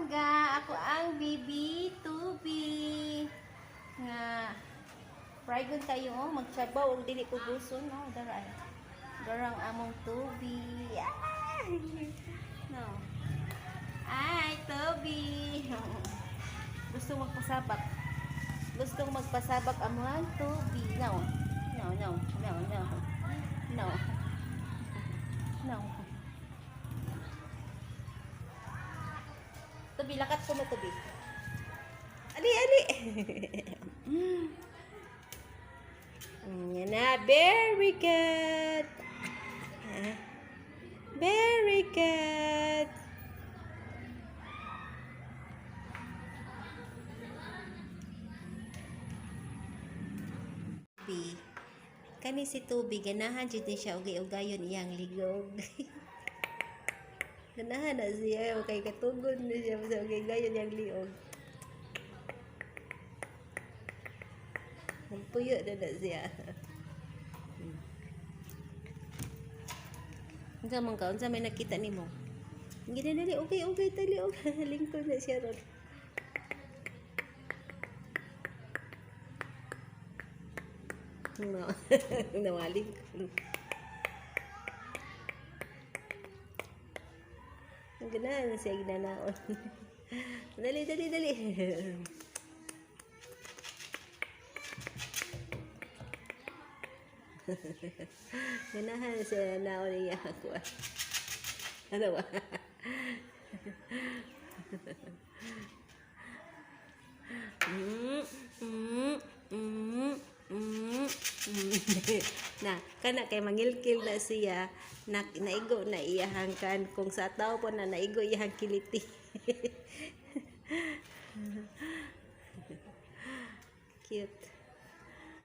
mangga. Ako ang bibi tubi. Nga fry gun tayo magsabaw og dili ko gusto no daray. Darang among tubi. No. Ay, tubi. Gusto magpasabak. Gusto magpasabak among tubi. No. No, no, no, no. No. No. Tubi, lakat ko mo tubi. Ali, ali. Yan na, very good. Very good. Tubi. Kani si Tubi, ganahan jud ni siya ugay-ugayon iyang ligog. Ganahan na siya, kay katugod na siya sa ugay-ugayon iyang liog. Puyo na siya. Unsa man ka? Unsa may nakita nimo? Ginadali, okay, tali, okay. Lingkod na siya ron. No. Nawaling. Ang ganahan siya ginanaon. Dali. Ganahan siya naon niya ako. Ano ba? Na kana kay mangilkil na siya naigo na iyahang kan kung sa tao po na naigo iyahang kiliti. Cute.